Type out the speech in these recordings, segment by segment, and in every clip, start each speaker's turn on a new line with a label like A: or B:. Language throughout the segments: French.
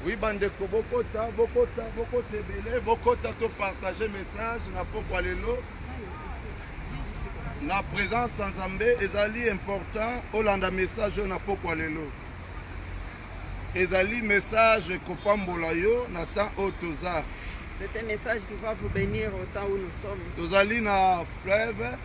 A: Oui, bandeko, bokota, ebele, bokota to partager message na pokwa lelo. Na présence sans Nzambe ezali important olanda message na pokwa lelo. Ezali message kopambola yo na temps o toza.
B: C'est un message qui va vous bénir au temps où nous sommes.
A: Tozali na fleuve.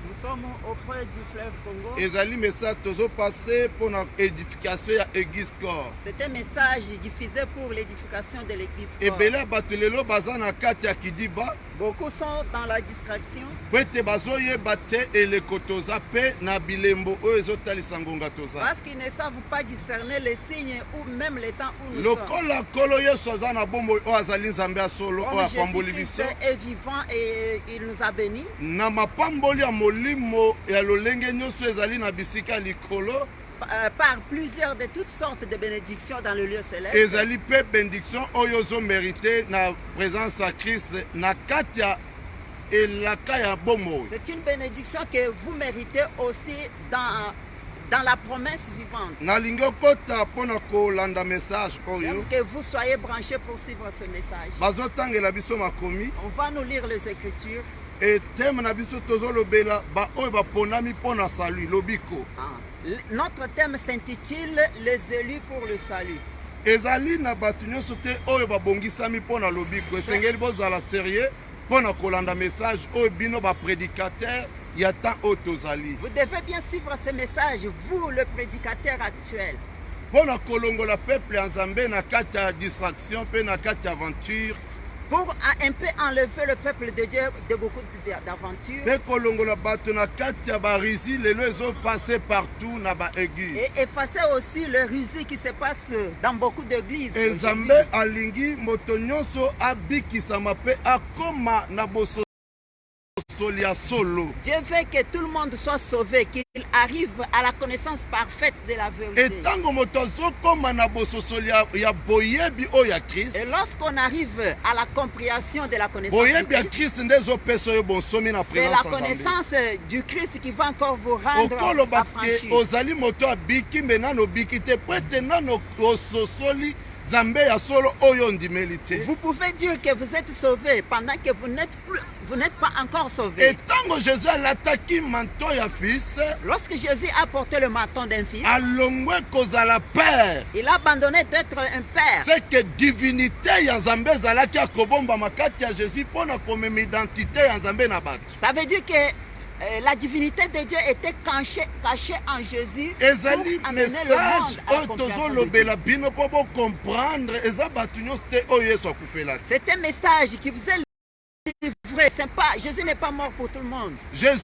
B: Nous sommes auprès du fleuve Congo.
A: Ezali message tozo passer pour la édification ya église corps.
B: C'est un message diffusé pour l'édification de l'église corps.
A: Ebele batulelo baza na kati ya kidiba.
B: Beaucoup sont dans la distraction.
A: Kwete bazoyeba te eleko toza pe na bilembo oyo ezotalisa ngonga toza.
B: Parce qu'ils ne savent pas discerner les signes ou même les temps où nous
A: lokola kolo yesu aza na bombo oyo azali nzambe ya solo oyo apamboli biso.
B: Jésus-Christ est vivant et il nous a bénis.
A: Na mapamboli ya molimo ya lolenge nyonso ezali na bisika likolo.
B: Par plusieurs de toutes sortes de bénédictions dans le lieu céleste.
A: Ezali pe bénédiction oyo zo mérité na présence à Christ na katia elaka ya bomo.
B: C'est une bénédiction que vous méritez aussi dans la promesse vivante.
A: Na lingo kota pona ko landa message oyo.
B: Que vous soyez branchés pour suivre ce message.
A: Bazotangela biso makomi.
B: On va nous lire les Écritures.
A: Et thème na biso tozo lobela ba oyo ba ponami pona salut lobiko.
B: Notre thème s'intitule Les élus pour le salut.
A: Ezali na batu nyonso te oyo babongisami pona lobiko. Esengeli bozala sérieux pona kolanda message oyo bino ba prédicateur ya temps oyo tozali.
B: Vous devez bien suivre ce message, vous le prédicateur actuel.
A: Pona kolongola peuple ya Nzambe na kati ya distraction pe na kati ya aventure.
B: Pour un peu enlever le peuple de Dieu de beaucoup d'aventures. Et effacer aussi le rusé qui se passe dans beaucoup d'églises. Dieu veut que tout le monde soit sauvé, qu'il arrive à la connaissance parfaite de la vérité. Et lorsqu'on arrive à la compréhension de la connaissance de Christ, c'est la connaissance du Christ qui va encore vous rendre affranchis. Vous pouvez dire que vous êtes sauvé pendant que vous n'êtes pas encore sauvé. Lorsque Jésus a porté le menton d'un fils, il a abandonné d'être un père.
A: C'est que divinité
B: ça veut dire que la divinité de Dieu était cachée en Jésus pour amener le monde à la compréhension. C'est un message qui vous est livré. Jésus n'est pas mort pour tout le monde.
A: Jésus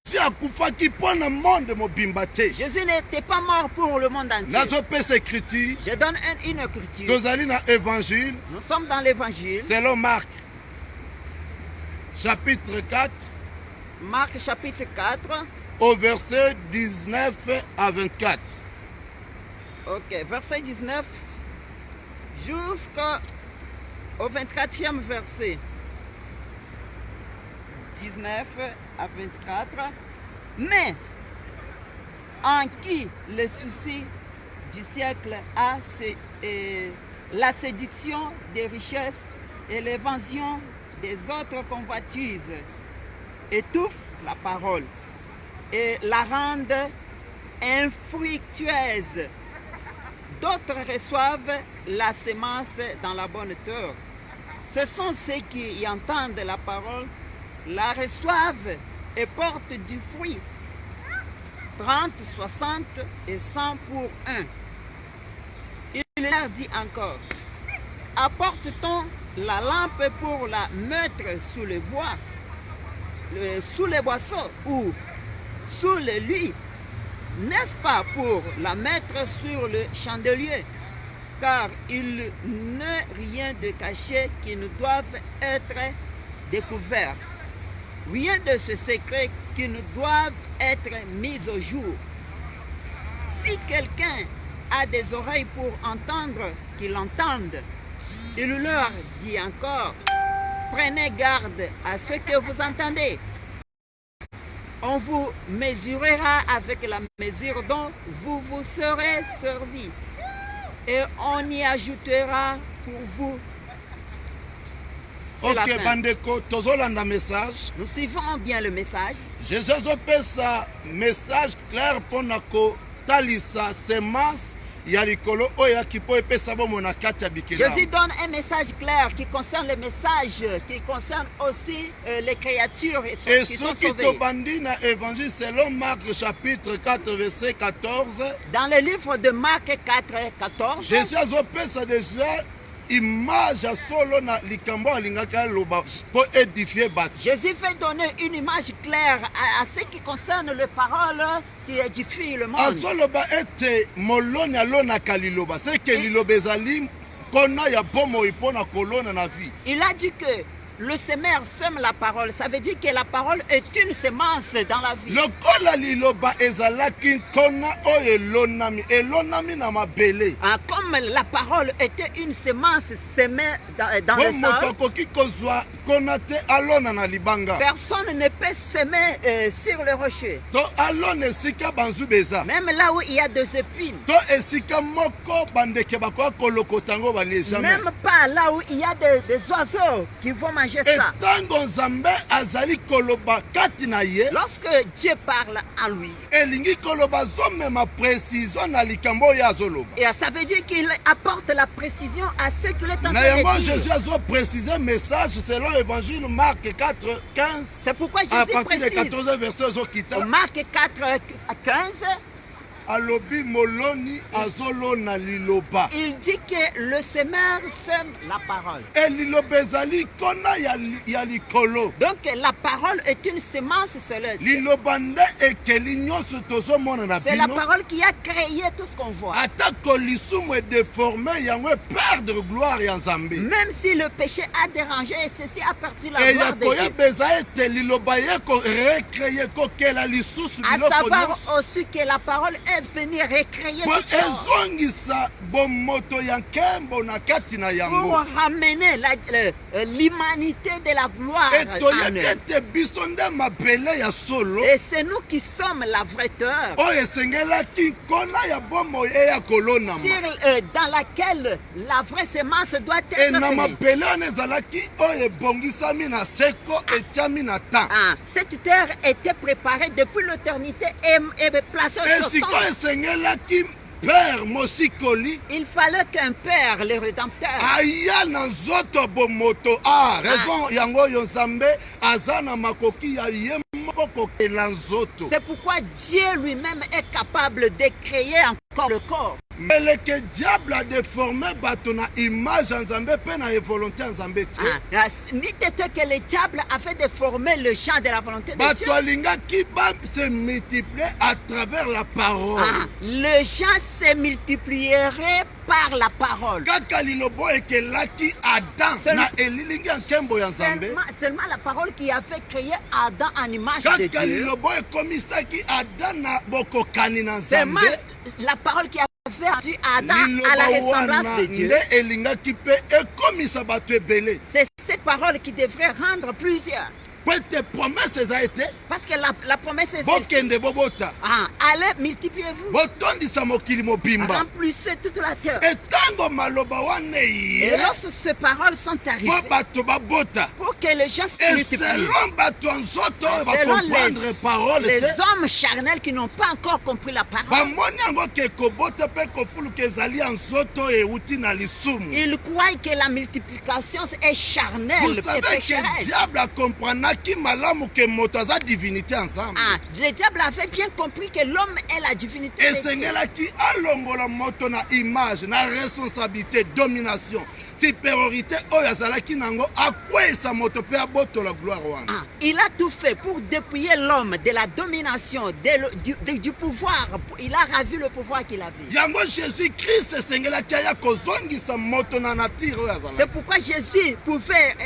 B: n'était pas mort pour le monde entier. Je donne une écriture. Nous sommes dans l'évangile.
A: Selon Marc, chapitre 4.
B: Marc chapitre 4.
A: Au verset 19 à 24.
B: Ok, verset 19 jusqu'au 24e verset. 19 à 24. Mais en qui le souci du siècle a la séduction des richesses et l'évasion des autres convoitises étouffe la parole et la rendent infructueuse. D'autres reçoivent la semence dans la bonne terre. Ce sont ceux qui y entendent la parole, la reçoivent et portent du fruit. 30, 60 et 100 pour un. Il leur dit encore, apporte-t-on la lampe pour la mettre sous le bois, sous les boisseaux ou sous le lit? N'est-ce pas pour la mettre sur le chandelier? Car il n'est rien de caché qui ne doive être découvert. Rien de ce secret qui ne doive être mis au jour. Si quelqu'un a des oreilles pour entendre, qu'il entende. Il leur dit encore, prenez garde à ce que vous entendez. On vous mesurera avec la mesure dont vous vous serez servi. Et on y ajoutera pour vous. C'est la
A: Ok,
B: fin.
A: bandeko, tozolanda message.
B: Nous suivons bien le message.
A: Jésus azopesa message clair mpona kotalisa semence ya likolo oyo ayaki mpo epesa bomo na kati ya bikelamu.
B: Jésus donne un message clair qui concerne les messages, qui concerne aussi les créatures
A: Et
B: qui sont
A: soki
B: sauvées.
A: tobandi na évangile selon Marc chapitre 4 verset 14,
B: Dans le livre de Marc 4, 14,
A: Jésus azopesa déjà image ya solo na likambo alingaki aloba mpo édifier bato.
B: Jésus fait donner une image claire à ce qui concerne les paroles qui édifient le monde.
A: azoloba ete moloni alonaka liloba seke liloba ezali nkona ya bomoi mpo na kolona na vie.
B: Il a dit que le semeur sème la parole. Ça veut dire que la parole est une semence dans la vie.
A: lokola liloba ezalaki nkona oyo elonami na mabele,
B: Ah, comme la parole était une semence semée dans
A: po
B: le
A: moto
B: sol,
A: akoki kozwa nkona te alona na libanga
B: personne ne peut semer sur le rocher.
A: to alona esika banzuba eza
B: Même là où il y a des épines.
A: to esika moko bandeke bakoka kolokota yango balie jamais.
B: Même pas là où il y a des oiseaux qui vont manger ça.
A: etango nzambe azali koloba kati na ye,
B: Lorsque Dieu parle à lui,
A: elingi koloba azomema précision na likambo oyo azoloba.
B: et ça veut dire qu'il apporte la précision à ce qu'il est en train
A: Na yango
B: de
A: Jésus
B: dire.
A: azoprécise message selon évangile Marc 4, 15
B: C'est pourquoi
A: à
B: Jésus
A: partir de
B: précise.
A: 14 verset ozokita
B: Marc 4, 15,
A: alobi moloni azolona liloba.
B: il dit que le semeur sème la parole.
A: E liloba ezali nkona ya likolo.
B: Donc la parole est une semence seleuse.
A: Liloba nde ekeli nyonso tozomona na
B: C'est la
A: bino.
B: parole qui a créé tout ce qu'on voit.
A: atako lisumu edéforme yango eperdre gloire ya nzambe.
B: Même si le péché a dérangé et ceci a perdu la
A: eya
B: gloire de Dieu.
A: koyeba eza ete liloba ye korecreye kokela lisusu
B: À
A: biloko
B: savoir
A: nyonso
B: aussi que la parole est venue recréer
A: po
B: toutes choses
A: ezongisa bomoto ya nkembo na kati na
B: pour
A: yango.
B: ramener l'humanité de la gloire
A: E
B: en
A: toyebi
B: eux.
A: ete biso nde mabele ya solo
B: Et c'est nous qui sommes la vraie terre
A: oyo esengelaki nkona ya bomoi eya kolonama.
B: dans laquelle la vraie semence doit
A: E
B: être
A: na
B: semée.
A: mabele wana ezalaki oyo ebongisami na seko etiami na temps.
B: Ah, cette terre était préparée depuis l'éternité et placée
A: E
B: sur
A: sikoyo
B: son.
A: esengelaki père mosikoli
B: Il fallait qu'un père, le rédempteur,
A: aya na nzoto bomoto raison yango oyo nzambe aza na makoki ya ye moko kokela nzoto.
B: c'est pourquoi Dieu lui-même est capable de créer encore le corps.
A: meleke diable adéforme bato na image ya nzambe mpe na volonté ya nzambe te.
B: Ni t'était que le diable a fait déformer le champ de la volonté de Dieu.
A: bato alingaki base multiplier à travers la parole.
B: Le champ se multiplierait par la parole.
A: kaka lilobo ekelaki adam na elilingi ya nkembo ya nzambe.
B: Seulement la parole qui a fait créer Adam en image de
A: kaka
B: Dieu.
A: lilobo ekomisaki adam na bokokani na
B: Seulement
A: nzambe.
B: la parole qui a fait rendu Adam à la
A: liloba wana
B: ressemblance de Dieu.
A: nde elingaki mpe ekomisa bato ebele.
B: C'est cette parole qui devrait rendre plusieurs.
A: po ete promese eza ete
B: Parce que la promesse est celle-ci.
A: bokende bobota
B: Allez, multipliez-vous.
A: botondisa mokili mobimba.
B: Remplissez toute la terre.
A: etango maloba wana
B: Et
A: eye
B: lorsque ces paroles sont
A: po
B: arrivées,
A: bato babota
B: pour que les gens se multiplient,
A: eselon bato ya nzoto oyo
B: selon
A: bakomprendre parole
B: les
A: te
B: hommes charnels qui n'ont pas encore compris la parole,
A: bamoni yango ke kobota mpe kofuluka ezali ya nzoto oyo euti na lisumu.
B: ils croient que la multiplication est charnelle
A: Vous
B: et
A: savez que
B: pécheresse.
A: diable akomprenaki malamu ke moto aza divinité ensemble.
B: Le diable avait bien compris que l'homme est la divinité de Dieu.
A: esengelaki alongola moto na image na responsabilité domination supériorité oyo azalaki nango akweyisa moto mpe abotola gloire wana.
B: Il a tout fait pour dépouiller l'homme de la domination, du pouvoir. Il a ravi le pouvoir qu'il avait.
A: yango jésus christ esengelaki aya kozongisa moto na nature oyo azalaki.
B: C'est pourquoi Jésus pouvait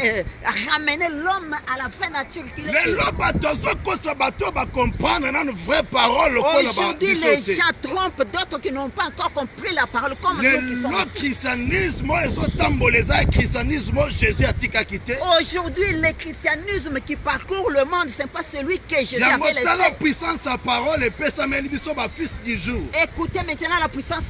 B: ramener l'homme à la vraie nature qu'il était.
A: lelo bato azokosa bato oyo bacomprendre nano vraie parole lokola
B: Aujourd'hui,
A: biso
B: les
A: te.
B: gens trompent d'autres qui n'ont pas encore compris la parole comme nous qui sommes.
A: Le christianisme ezotamboleza christianisme Jésus atikaki te.
B: Aujourd'hui, le christianisme qui parcourt le monde, ce n'est pas celui que Jésus
A: yango
B: avait
A: tala
B: laissé.
A: puissance ya parole epesameli biso bafils du jour.
B: Écoutez maintenant la puissance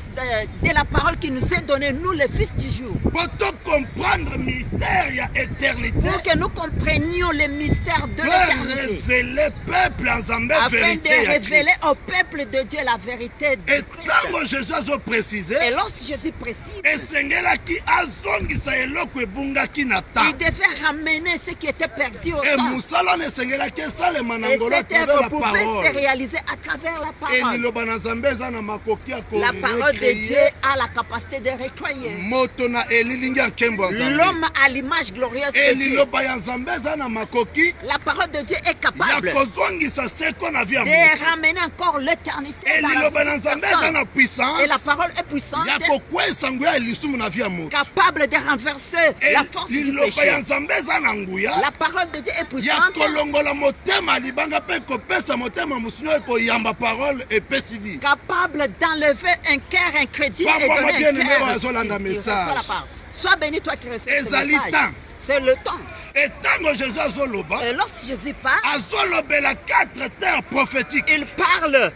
B: de la parole qui nous est donnée, nous les fils du jour.
A: Po tocomprendre mystère ya éternité.
B: Pour que nous comprenions les mystères de
A: Peut
B: l'éternité.
A: révéler peuple en Zambé
B: Afin
A: vérité
B: de
A: ya
B: révéler
A: Christ.
B: au peuple de Dieu la vérité de
A: Et
B: Christ.
A: tango Jésus azo préciser,
B: Et lorsque Jésus précise,
A: esengelaki azongisa eloko ebungaki na temps.
B: il devait ramener ce qui était perdu au
A: Et
B: temps.
A: musala wana esengelaki esalema na
B: Et
A: ngolo à
B: cette
A: travers
B: œuvre
A: la
B: pouvait se
A: parole.
B: réaliser à travers la
A: Et
B: parole.
A: liloba na Nzambe eza na makoki ya
B: La parole de Dieu
A: korecréer
B: a la capacité de recroyer
A: moto na elilingi ya nkembo ya Nzambe.
B: l'homme à l'image glorieuse
A: Et
B: de Dieu.
A: liloba ya Nzambe eza na makoki
B: La parole de Dieu est
A: ya
B: capable
A: kozongisa seko na vie ya moto.
B: de ramener encore l'éternité
A: Et
B: dans la
A: liloba
B: vie
A: na
B: de
A: Nzambe
B: personne.
A: eza na puissance
B: Et la parole est puissante,
A: ya kokwesa nguya ya lisumu na vie ya moto.
B: capable de renverser
A: Et
B: la force du
A: liloba ya
B: péché.
A: Nzambe eza na nguya
B: La parole de Dieu est
A: ya
B: puissante
A: kolongola motema libanga mpe kopesa motema mosusu oyo koyamba parole epesi vie.
B: capable d'enlever un cœur incrédule et
A: Papa,
B: donner
A: bien
B: un
A: aimé,
B: cœur
A: Azolanda
B: qui reçoit
A: message.
B: la parole. Sois béni toi qui reçois ce
A: Ezali
B: message.
A: temps.
B: C'est le temps.
A: etango Jésus azoloba
B: Et lorsque Jésus parle,
A: azolobela 4 terres prophétiques.
B: il parle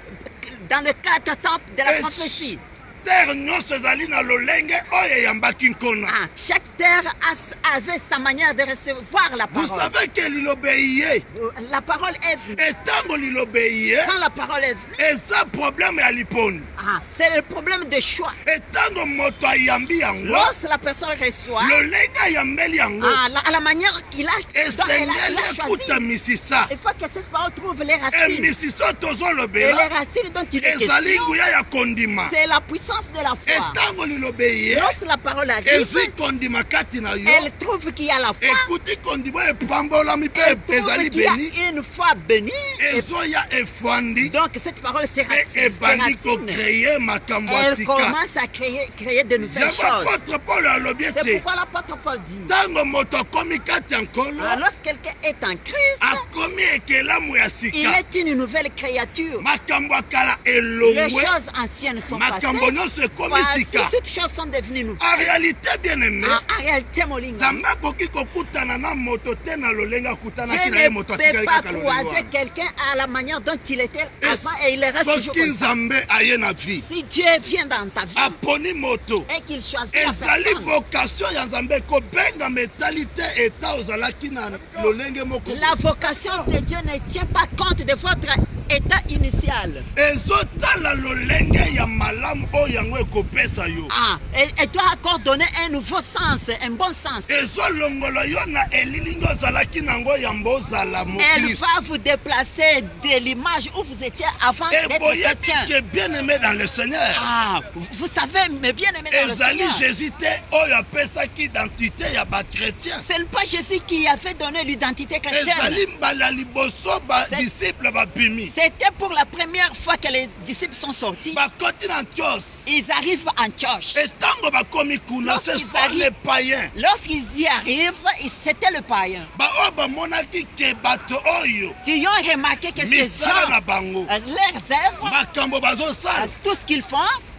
B: dans le 4 temps de la
A: Et
B: prophétie.
A: terre nyonso ezali na lolenge oyo eyambaki nkona.
B: Ah, chaque terre avait sa manière de recevoir la
A: Vous
B: parole.
A: savez que liloba eye
B: La parole est venue.
A: etango liloba eye
B: Quand la parole est venue,
A: eza problème ya liponi.
B: c'est le problème de choix.
A: etango moto ayambi yango
B: Lorsque la personne reçoit,
A: lolenge ayambeli yango
B: à la manière qu'il a, dont elle
A: esengeli
B: a choisi,
A: ekuta misisa.
B: il faut que cette parole trouve les racines.
A: emisisa
B: Et
A: tozolobela
B: les racines dont il est
A: ezali
B: question,
A: nguya ya kondima.
B: c'est la puissance de la foi.
A: etango liloba eye
B: Lorsque la parole arrive,
A: ezwi kondima kati na yo
B: elle trouve qu'il y a la foi.
A: ekuti kondima oyo epambolami mpe
B: Elle trouve
A: ezali
B: qu'il y a
A: beni
B: une foi bénie. Et
A: ezoya efwandi
B: donc cette parole se
A: mpe ebandi
B: racine.
A: kokreye makambo ya
B: Elle
A: sika.
B: commence à créer de nouvelles
A: yango
B: choses.
A: apôtre paul alobi
B: C'est
A: ete
B: pourquoi l'apôtre Paul dit,
A: ntango moto akomi kati ya nkolo
B: lorsque quelqu'un est en Christ,
A: akomi ekelamu ya
B: il
A: sika.
B: est une nouvelle créature.
A: makambo ya kala
B: Les
A: elongwe
B: choses anciennes sont passées.
A: makambo nyonso ekomi
B: Voici,
A: sika.
B: toutes choses sont devenues nouvelles.
A: en réalité bien aimé
B: En réalité, mon linga,
A: nzambe akoki kokutana na moto te na lolenge akutanaki
B: Dieu
A: na ye
B: ne
A: moto
B: peut
A: atikali
B: pas
A: kaka lolenge
B: croiser
A: wana.
B: quelqu'un à la manière dont il était avant et il reste toujours
A: soki
B: comme ça.
A: nzambe aye na vie
B: Si Dieu vient dans ta vie
A: aponi moto
B: et qu'il choisit la
A: ezali
B: personne,
A: vocation ya nzambe kobengama etali te eta ozalaki na lolenge moko
B: la vocation de Dieu ne tient pas compte de votre état initial.
A: ezotala lolenge ya malamu oyo yango ekopesa yo
B: Elle doit encore donner un nouveau sens, un bon sens.
A: ezolongola yo na elilingi ozalaki nango yamba ozala
B: Elle
A: mokristo
B: va vous déplacer de l'image où vous étiez avant
A: et
B: d'être
A: boyebi
B: chrétien.
A: ke bien aimé dans le seigneur
B: Vous savez, mais bien aimé dans le
A: ezali
B: Seigneur,
A: jésus te oyo apesaki identité ya bachrétien
B: ce n'est pas Jésus qui a fait donner l'identité chrétienne.
A: ezali mbala liboso badisiple babimi
B: C'était pour la première fois que les disciples sont sortis.
A: bakoti na antios
B: Ils arrivent en Antioche.
A: etango bakomi kuna ce
B: Lorsqu'ils
A: sont
B: arrivent-
A: les païens
B: Lorsqu'ils y arrivent, c'était le païen.
A: baoyo bamonaki ke bato oyo
B: Ils ont remarqué que ces
A: misala na
B: gens,
A: bango
B: leurs œuvres,
A: makambo bazosala
B: tout ce qu'ils font,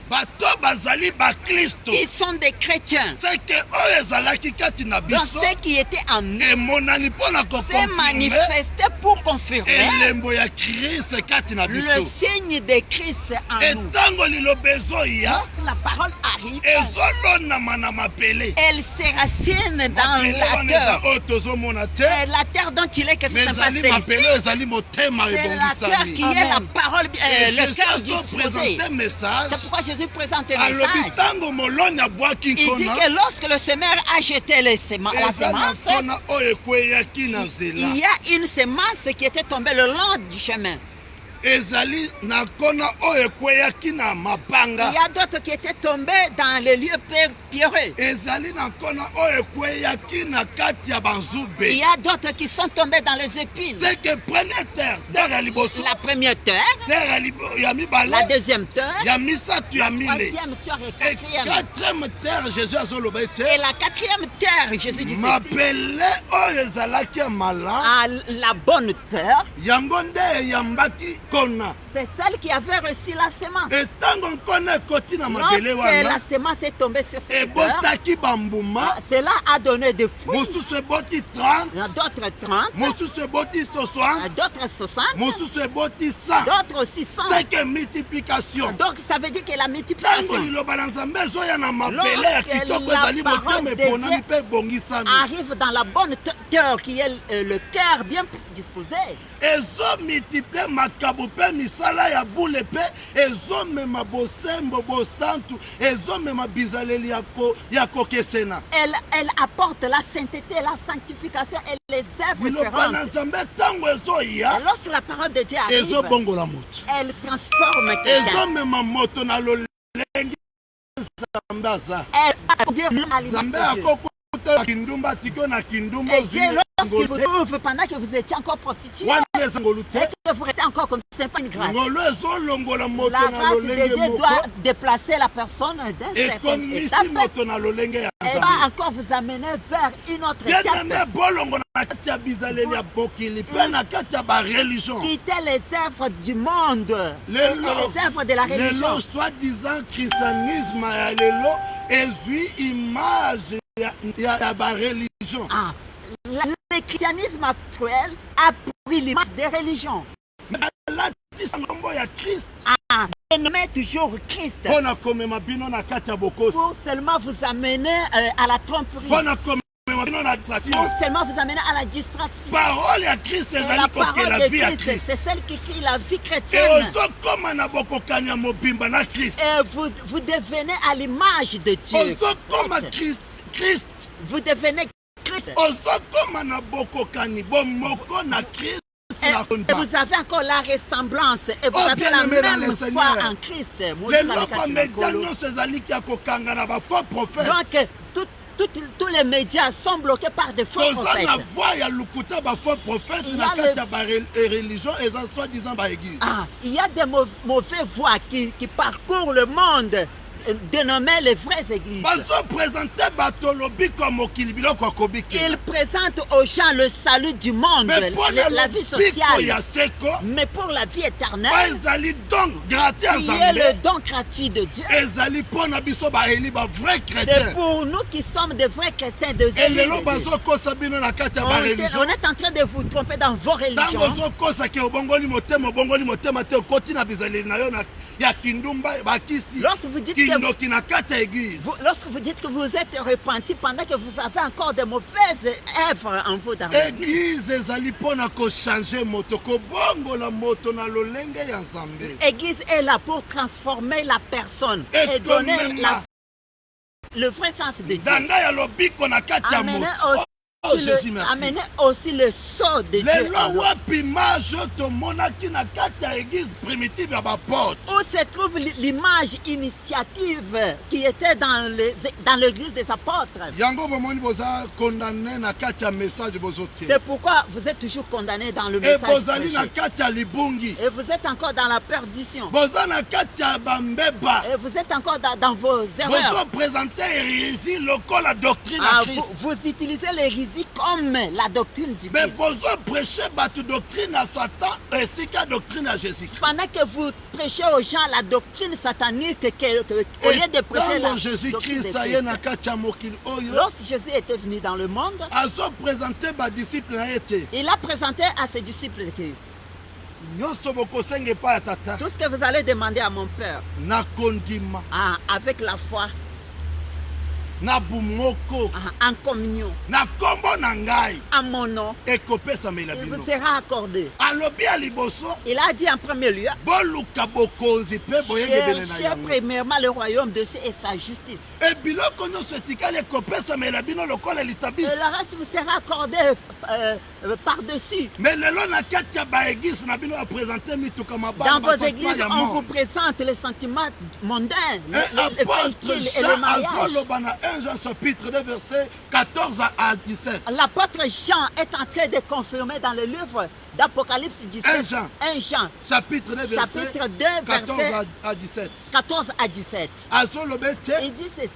A: bato bazali bakristo
B: ils sont des chrétiens.
A: seke oyo ezalaki kati na
B: Donc
A: biso
B: ce qui était en nous
A: emonani mpona
B: s'est
A: kokonfirme
B: manifesté pour confirmer
A: elembo ya krist kati na
B: le
A: biso
B: signe de Christ en nous.
A: etango liloba ezoya
B: Lorsque la parole arrive,
A: ezolonama na mapele
B: elle se racine dans
A: mapele
B: la
A: wana eza
B: terre.
A: oyo tozomona te
B: Et la terre dont il est, que
A: mais
B: ce n'est pas
A: ezali mapele
B: celle-ci.
A: oyo ezali motema
B: C'est la terre
A: ebongisami
B: qui est la parole,
A: et
B: le
A: jésus
B: cœur disposé.
A: azoprésente message
B: C'est pourquoi Jésus présente un
A: alobi
B: message.
A: ntango moloni abwaki
B: Il dit
A: nkona
B: que lorsque le semeur a jeté la
A: eza na
B: semence,
A: nkona oyo ekweyaki na nzela
B: il y a une semence qui était tombée le long du chemin.
A: ezali na nkona oyo ekweyaki na
B: Il
A: mapanga
B: y a d'autres qui étaient tombés dans les lieux pierreux.
A: ezali na nkona oyo ekweyaki na kati ya
B: Il
A: banzube
B: y a d'autres qui sont tombés dans les épines.
A: c'est que première terre terre ya liboso
B: La première terre,
A: terre ya mibale
B: la deuxième terre,
A: ya misatu ya
B: la
A: mine
B: troisième terre et
A: et
B: quatrième.
A: quatrième terre jésus azoloba ete
B: Et la quatrième terre, Jésus dit ceci,
A: mapele oyo ezalaki ya mala
B: à la bonne terre,
A: yango nde eyambaki kona.
B: C'est celle qui avait reçu la semence.
A: Etango nkona ekoti na mabele
B: Lorsque la
A: wana
B: semence est tombée sur cette terre,
A: ebotaki bambuma,
B: cela a donné des fruits.
A: mosusu eboti 30,
B: D'autres 30,
A: mosusu eboti 60,
B: d'autres 60,
A: mosusu eboti 100.
B: d'autres aussi 100.
A: C'est que multiplication.
B: Donc ça veut dire que la
A: Tango
B: multiplication
A: liloba na Nzambe ezoya na mabele ya
B: Lorsque
A: kitoko
B: la
A: ezali motema
B: parole de
A: eponami
B: Dieu
A: mpe ebongisami.
B: arrive dans la bonne terre qui est le cœur bien disposé.
A: Ezomultiplie makabo mpe misala ya bule mpe ezomema bosembo bosantu ezomema bizaleli ya kokesena.
B: Elle apporte la sainteté, la sanctification et les œuvres
A: liloba na
B: différentes.
A: Nzambe ntango ezoya
B: Et lorsque la parole de Dieu arrive,
A: ezobongola moto,
B: elle transforme quelqu'un.
A: ezomema moto na lolenge Nzambe aza.
B: Dieu à l'image
A: Nzambe
B: de Dieu.
A: akokota kindumba tikio na kindumba
B: Et Dieu, lorsqu'il vous
A: ozwi
B: trouve pendant que vous étiez encore prostitué,
A: wana eza ngolu te.
B: et que vous restez encore comme ça, c'est pas une grâce.
A: ngolo ezolongola moto
B: La
A: na
B: grâce de
A: lolenge
B: Dieu
A: moko
B: doit déplacer la personne d'un certain
A: ekomisi
B: étape.
A: moto na lolenge ya
B: Elle
A: Nzambe.
B: va encore vous amener vers une autre
A: bien-aimé
B: étape.
A: bolongo na kati ya bizaleli ya mokili mpe na kati ya bareligion
B: Quitter les œuvres du monde et
A: lelo
B: les œuvres de la religion.
A: lelo soi-disant christianisme ya lelo ezwi image ya bareligion.
B: Ah, le christianisme actuel a pris l'image des religions.
A: alatisa nkombo ya Christ
B: Ah, et nommé toujours Christ
A: mpo na komema bino na kati ya bokosi,
B: pour seulement vous amener à la tromperie,
A: mpo na komema bino na
B: pour
A: distraction.
B: seulement vous amener à la distraction.
A: Parole ya Christ
B: Et la
A: ezali kokela
B: parole
A: vie ya
B: de
A: Christ.
B: Christ, c'est celle qui crie la vie
A: Et
B: chrétienne.
A: ozokoma na bokokani ya mobimba na Christ.
B: Et vous devenez à l'image de Dieu.
A: Ozokoma Christ.
B: Vous devenez Christ.
A: Ozokoma na bokokani bomoko na Christ na
B: Et
A: konda.
B: vous avez encore la ressemblance et vous
A: Oh,
B: avez la
A: bien-aimé dans
B: même
A: le
B: foi
A: Seigneur.
B: en Christ.
A: lelo bamedia nyonso ezali ya kokanga na bafaux prophète.
B: Donc, tous les médias sont bloqués par des faux
A: toza na
B: prophètes.
A: voix ya lukuta bafaux prophète
B: Il y
A: na
B: a
A: kati ya bareligion eza soi-disant baéglise.
B: Ah, il y a des mauvais voix qui parcourent le monde, dénommés les vraies églises.
A: bazopresente bato lobiko ya mokili biloko ya kobikela.
B: Ils présentent aux gens le salut du monde,
A: Mais mpo na
B: la vie
A: lobiko ya
B: sociale.
A: seko
B: Mais pour la vie éternelle,
A: ezali don gratuit ya
B: qui est le
A: Nzambe,
B: don gratuit de Dieu,
A: ezali mpo na biso baeli bavrai
B: c'est
A: chrétien.
B: pour nous qui sommes des vrais chrétiens, des élus
A: elelo
B: de Dieu.
A: bazokosa bino na kati ya
B: On
A: bareligion.
B: est en train de vous tromper dans vos
A: ntango
B: religions.
A: ozokosaki obongoli motema te okoti na bizaleli na yo ya kindumba bakisi
B: Lorsque vous dites que
A: kindoki na kati ya église.
B: lorsque vous dites que vous êtes repenti pendant que vous avez encore de mauvaises œuvres en vous dans la vie.
A: église ezali mpo na kochange moto kobongola moto na lolenge ya Nzambe.
B: L'église est là pour transformer la personne
A: Et
B: et donner
A: toi-même,
B: le vrai sens de Dieu.
A: danga ya lobiko na kati ya
B: Amener
A: moto. Oh Jésus merci.
B: amener aussi le sceau de Dieu.
A: lelo
B: en nous.
A: wapi image tomonaki na kati ya église primitive ya baporte.
B: Où se trouve l'image initiative qui était dans l'église des apôtres.
A: yango bomoni boza condamné na kati ya message bozotia.
B: C'est pourquoi vous êtes toujours condamné dans le
A: e
B: message
A: bozali na
B: prêché.
A: kati ya libungi.
B: Et vous êtes encore dans la perdition.
A: boza na kati ya bambeba.
B: Et vous êtes encore dans vos erreurs.
A: bozopresente hérésie lokola doctrine
B: Ah,
A: ya Christ.
B: vous utilisez l'hérésie comme la doctrine du
A: mais
B: Christ.
A: bozoprêche bato doctrine ya Satan esika doctrine ya Jésus-Christ.
B: Pendant que vous prêchez aux gens la doctrine satanique, au lieu de prêcher la
A: ntango Jésus-Christ
B: doctrine
A: aye
B: de
A: na
B: Christ.
A: kati ya mokili oyo
B: Lorsque Jésus était venu dans le monde,
A: azopresente badisciple na ye te.
B: il a présenté à ses disciples que
A: nyonso bokosenga epai ya tata
B: tout ce que vous allez demander à mon Père,
A: na kondima
B: avec la foi,
A: na bumoko
B: en communion,
A: na nkombo na ngai
B: en mon nom,
A: ekopesamela
B: il
A: bino.
B: vous sera accordé.
A: alobi ya liboso
B: Il a dit en premier lieu,
A: boluka bokonzi mpe boyengebele na
B: cherchez
A: yango.
B: premièrement le royaume de Dieu et sa justice.
A: ebiloko nyonso etikali ekopesamela bino lokola
B: Et
A: litabisi.
B: le reste vous sera accordé par-dessus.
A: me lelo na kati ya baeglise na bino bapresente mituka
B: Dans
A: mabanga
B: vos
A: basentiment
B: églises,
A: ya
B: on vous
A: monde.
B: présente les sentiments mondains, le
A: apôtre
B: véhicule et le
A: Jean
B: mariage.
A: azoloba na 1 Jean chapitre 2 verset 14 à 17.
B: L'apôtre Jean est en train de confirmer dans le livre d'Apocalypse 17.
A: 1 Jean.
B: 1 Jean,
A: Chapitre 2 verset
B: chapitre 2,
A: 14
B: verset
A: à 17.
B: 14 à 17.
A: azoloba ete
B: Il dit ceci.